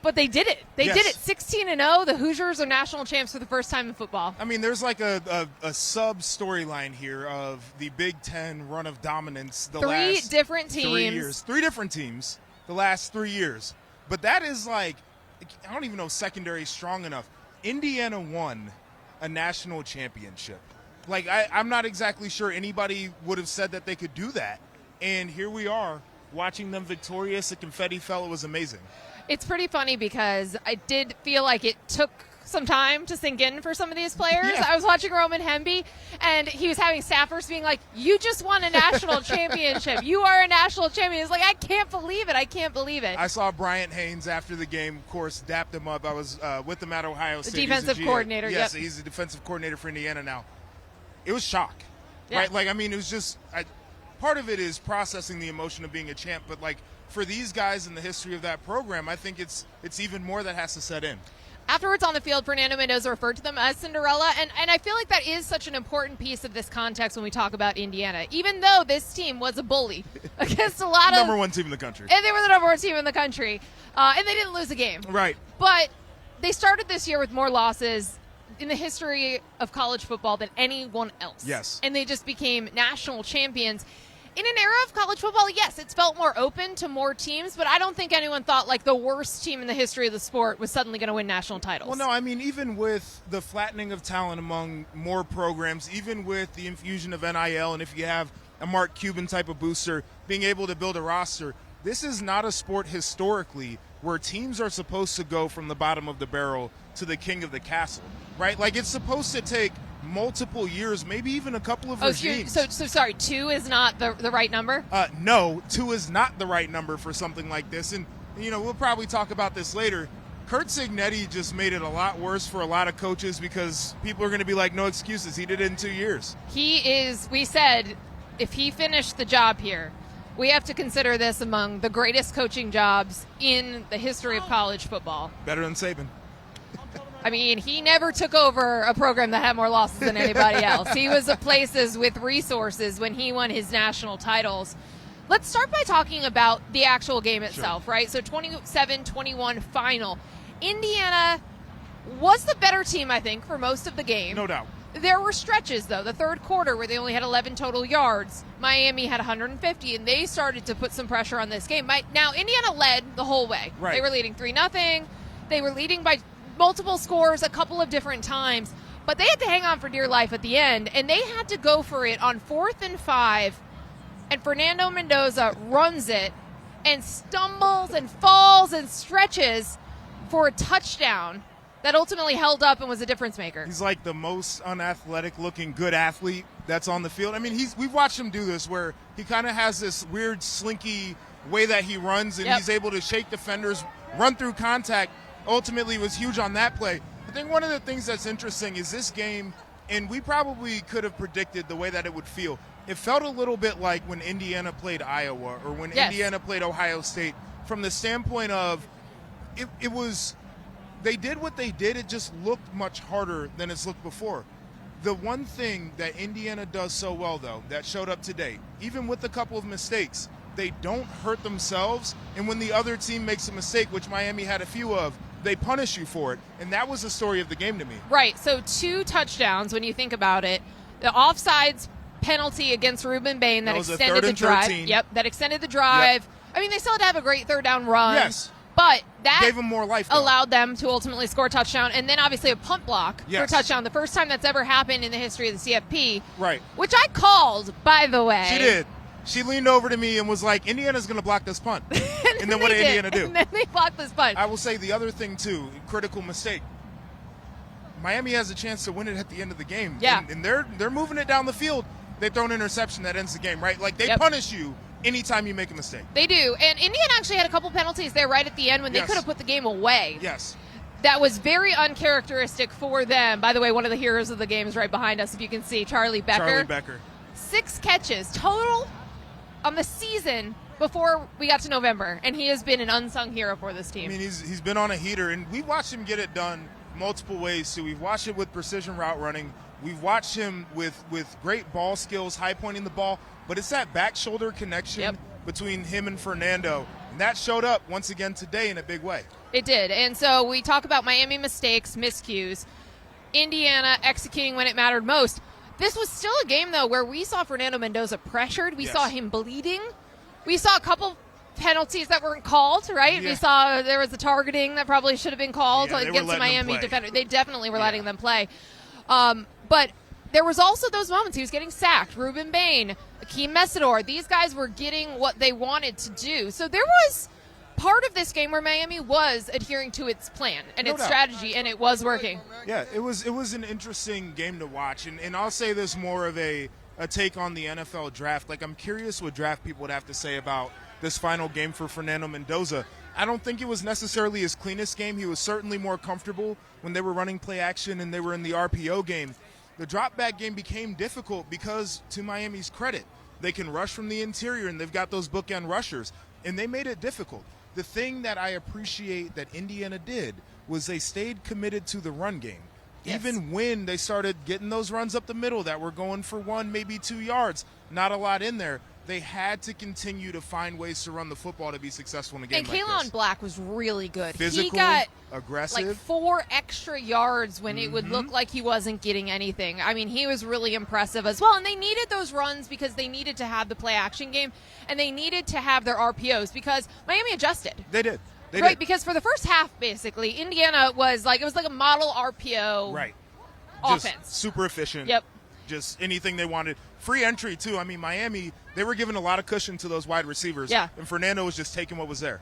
But they did it. They Yes. did it. 16-0. The Hoosiers are national champs for the first time in football. I mean, there's like a sub storyline here of the Big Ten run of dominance. Three different teams. 3 years. 3 different teams the last 3 years. But that is like, I don't even know if secondary is strong enough. Indiana won a national championship. Like, I'm not exactly sure anybody would have said that they could do that. And here we are watching them victorious. The confetti fell. It was amazing. It's pretty funny because I did feel like it took some time to sink in for some of these players. Yeah. I was watching Roman Hemby, and he was having staffers being like, you just won a national championship. You are a national champion. It's like, I can't believe it. I can't believe it. I saw Bryant Haynes after the game, of course, dapped him up. I was with him at Ohio State. The defensive coordinator, Yes, yep. he's the defensive coordinator for Indiana now. It was shock, Yeah. right? Like, I mean, it was just part of it is processing the emotion of being a champ, but like for these guys in the history of that program, I think it's even more that has to set in. Afterwards on the field, Fernando Mendoza referred to them as Cinderella, and I feel like that is such an important piece of this context when we talk about Indiana, even though this team was a bully against a lot of Number one team in the country. And they were the number one team in the country, and they didn't lose a game. Right. But they started this year with more losses in the history of college football than anyone else. Yes. And they just became national champions. In an era of college football, yes, it's felt more open to more teams, but I don't think anyone thought like the worst team in the history of the sport was suddenly going to win national titles. Well, no, I mean, even with the flattening of talent among more programs, even with the infusion of NIL, and if you have a Mark Cuban type of booster, being able to build a roster, this is not a sport historically where teams are supposed to go from the bottom of the barrel to the king of the castle, right? Like, it's supposed to take multiple years, maybe even a couple of regimes. So sorry, 2 is not the right number? No, 2 is not the right number for something like this. And, you know, we'll probably talk about this later. Kurt Cignetti just made it a lot worse for a lot of coaches because people are going to be like, no excuses. He did it in 2 years. We said, if he finished the job here, we have to consider this among the greatest coaching jobs in the history of college football. Better than Saban. I mean, he never took over a program that had more losses than anybody else. He was at places with resources when he won his national titles. Let's start by talking about the actual game itself, Sure. right? So 27-21 final. Indiana was the better team, I think, for most of the game. No doubt. There were stretches, though. The third quarter where they only had 11 total yards. Miami had 150, and they started to put some pressure on this game. Now, Indiana led the whole way. Right. They were leading 3-0. They were leading by multiple scores a couple of different times, but they had to hang on for dear life at the end, and they had to go for it on 4th and 5, and Fernando Mendoza runs it and stumbles and falls and stretches for a touchdown that ultimately held up and was a difference maker. He's like the most unathletic looking good athlete that's on the field. I mean, we've watched him do this where he kind of has this weird slinky way that he runs, and Yep. he's able to shake defenders, run through contact. Ultimately was huge on that play. I think one of the things that's interesting is this game, and we probably could have predicted the way that it would feel. It felt a little bit like when Indiana played Iowa or when Yes. Indiana played Ohio State, from the standpoint of it was they did what they did. It just looked much harder than it's looked before. The one thing that Indiana does so well, though, that showed up today, even with a couple of mistakes, they don't hurt themselves. And when the other team makes a mistake, which Miami had a few of, they punish you for it. And that was the story of the game to me. Right, so 2 touchdowns when you think about it. The offsides penalty against Ruben Bain that That was a extended 3rd the and drive. 13. Yep, that extended the drive. Yep. I mean, they still had to have a great third down run. Yes. But that Gave them more life, though. allowed them to ultimately score a touchdown, and then obviously a punt block for a Yes. touchdown. The first time that's ever happened in the history of the CFP. Right. Which I called, by the way. She did. She leaned over to me and was like, Indiana's going to block this punt. and then what did Indiana do? And then they blocked this punt. I will say the other thing, too, critical mistake. Miami has a chance to win it at the end of the game. Yeah. And they're moving it down the field. They throw an interception that ends the game, right? Like, they Yep. punish you anytime you make a mistake. They do. And Indiana actually had a couple penalties there right at the end when they Yes. could have put the game away. Yes. That was very uncharacteristic for them. By the way, one of the heroes of the game is right behind us, if you can see, Charlie Becker. Charlie Becker. 6 catches total on the season before we got to November, and he has been an unsung hero for this team. I mean, he's been on a heater, and we've watched him get it done multiple ways, too. We've watched it with precision route running. We've watched him with great ball skills, high pointing the ball, but it's that back shoulder connection Yep. between him and Fernando And that showed up once again today in a big way. It did. And so we talk about Miami mistakes, miscues, Indiana executing when it mattered most. This was still a game, though, where we saw Fernando Mendoza pressured. We saw him bleeding. We saw a couple penalties that weren't called, right? Yeah. We saw there was a targeting that probably should have been called against the Miami defender. They definitely were letting them play. But there was also those moments. He was getting sacked. Ruben Bain, Akeem Messidor. These guys were getting what they wanted to do. So there was part of this game where Miami was adhering to its plan and its strategy, and it was working. Yeah, it was an interesting game to watch. And I'll say this more of a take on the NFL draft. Like, I'm curious what draft people would have to say about this final game for Fernando Mendoza. I don't think it was necessarily his cleanest game. He was certainly more comfortable when they were running play action and they were in the RPO game. The drop back game became difficult because, to Miami's credit, they can rush from the interior and they've got those bookend rushers, and they made it difficult. The thing that I appreciate that Indiana did was they stayed committed to the run game. Yes. Even when they started getting those runs up the middle that were going for 1, maybe 2 yards, not a lot in there, they had to continue to find ways to run the football to be successful in a game and like this. And Kaylon Black was really good. Physical, he got aggressive. Like 4 extra yards when it would look like he wasn't getting anything. I mean, he was really impressive as well. And they needed those runs because they needed to have the play action game, and they needed to have their RPOs because Miami adjusted. They did. They right, did. because for the first half, basically, Indiana was like, it was like a model RPO offense. Just super efficient. Yep. Just anything they wanted. Free entry, too. I mean, Miami, they were giving a lot of cushion to those wide receivers. Yeah. And Fernando was just taking what was there.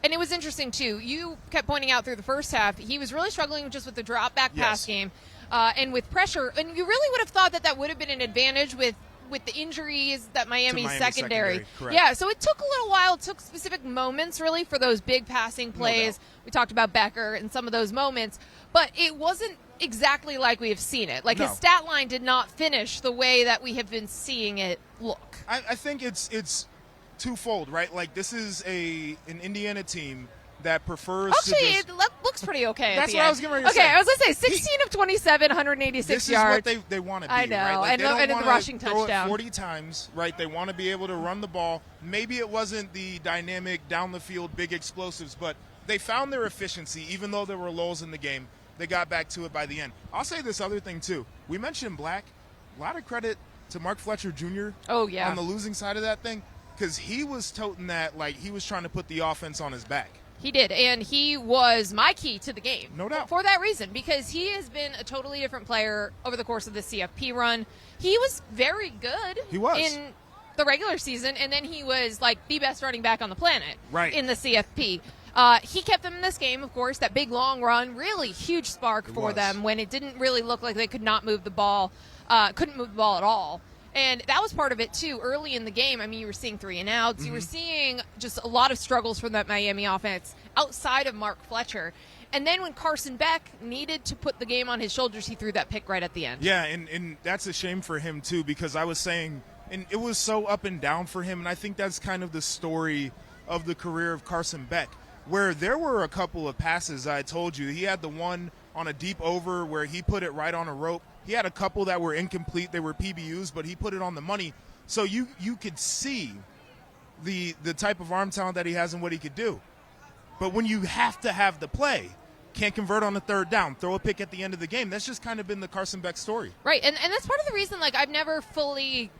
And it was interesting, too. You kept pointing out through the first half, he was really struggling just with the drop-back pass game and with pressure. And you really would have thought that would have been an advantage with the injuries that Miami's secondary. Yeah, so it took a little while. It took specific moments, really, for those big passing plays. We talked about Becker and some of those moments. But it wasn't exactly like we have seen it. Like, his stat line did not finish the way that we have been seeing it look. I think it's twofold, right? Like, this is an Indiana team that prefers Actually, to just... it looks pretty okay. That's what I was getting ready to say. Okay, I was going to say 16 of 27, 186 yards. This is what they want to be. I know, right? Like, and the rushing throw touchdown. It 40 times, right? They want to be able to run the ball. Maybe it wasn't the dynamic down the field, big explosives, but they found their efficiency, even though there were lulls in the game. They got back to it by the end. I'll say this other thing, too. We mentioned Black. A lot of credit to Mark Fletcher Jr. On the losing side of that thing, because he was toting that like he was trying to put the offense on his back. He did, and he was my key to the game. No doubt. For that reason, because he has been a totally different player over the course of the CFP run. He was very good in the regular season, and then he was like the best running back on the planet in the CFP. He kept them in this game, of course. That big long run, really huge spark for them when it didn't really look like they could not move the ball, couldn't move the ball at all. And that was part of it, too, early in the game. I mean, you were seeing 3-and-outs. You were seeing just a lot of struggles from that Miami offense outside of Mark Fletcher. And then when Carson Beck needed to put the game on his shoulders, he threw that pick right at the end. Yeah, and that's a shame for him, too, because I was saying, and it was so up and down for him, and I think that's kind of the story of the career of Carson Beck, where there were a couple of passes I told you. He had the one on a deep over where he put it right on a rope. He had a couple that were incomplete. They were PBUs, but he put it on the money. So you could see the type of arm talent that he has and what he could do. But when you have to have the play, can't convert on the third down, throw a pick at the end of the game, that's just kind of been the Carson Beck story. Right, and that's part of the reason, like, I've never fully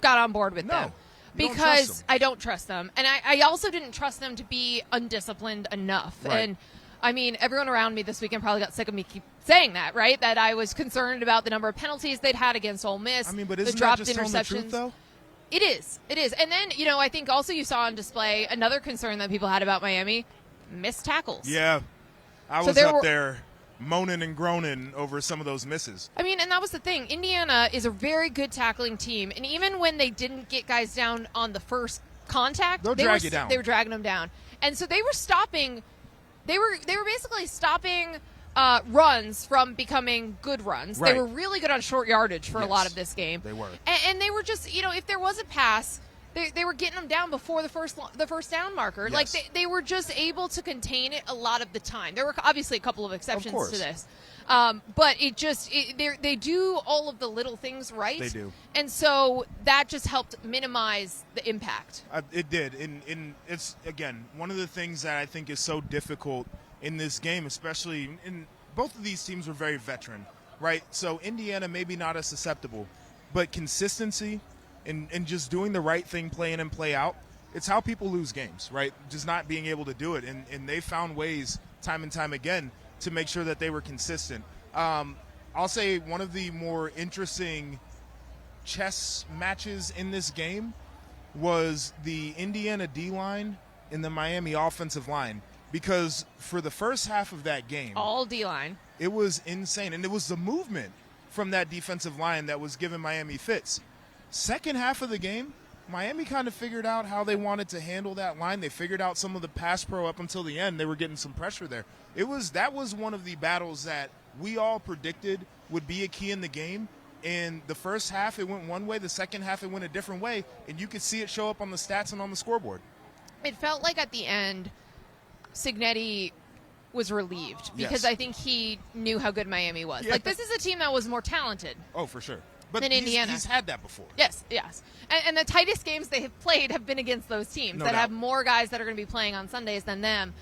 got on board with them. Because I don't trust them. And I also didn't trust them to be undisciplined enough. Right. And, I mean, everyone around me this weekend probably got sick of me keep saying that, right? That I was concerned about the number of penalties they'd had against Ole Miss. I mean, but isn't the dropped that just telling the interceptions. truth, though? It is. It is. And then, I think also you saw on display another concern that people had about Miami, missed tackles. Yeah. I was up there moaning and groaning over some of those misses. I mean, and that was the thing. Indiana is a very good tackling team, and even when they didn't get guys down on the first contact, they were dragging them down. And so they were stopping. They were basically stopping runs from becoming good runs. Right. They were really good on short yardage for a lot of this game. They were. And they were just, if there was a pass they were getting them down before the first down marker. Yes. Like they were just able to contain it a lot of the time. There were obviously a couple of exceptions to this. But they do all of the little things right. They do. And so that just helped minimize the impact. It did. And it's, again, one of the things that I think is so difficult in this game, especially in both of these teams were very veteran, right? So Indiana maybe not as susceptible, but consistency and just doing the right thing, play in and play out, it's how people lose games, right? Just not being able to do it. And they found ways time and time again to make sure that they were consistent. I'll say one of the more interesting chess matches in this game was the Indiana D-line and the Miami offensive line, because for the first half of that game, all D-line, it was insane. And it was the movement from that defensive line that was giving Miami fits. Second half of the game, Miami kind of figured out how they wanted to handle that line. They figured out some of the pass pro up until the end. They were getting some pressure there. That was one of the battles that we all predicted would be a key in the game. In the first half, it went one way. The second half, it went a different way. And you could see it show up on the stats and on the scoreboard. It felt like at the end, Cignetti was relieved because Yes. I think he knew how good Miami was. Yeah. Like, this is a team that was more talented. Oh, for sure. But than Indiana. He's had that before. Yes. And the tightest games they have played have been against those teams No that doubt. have more guys that are going to be playing on Sundays than them.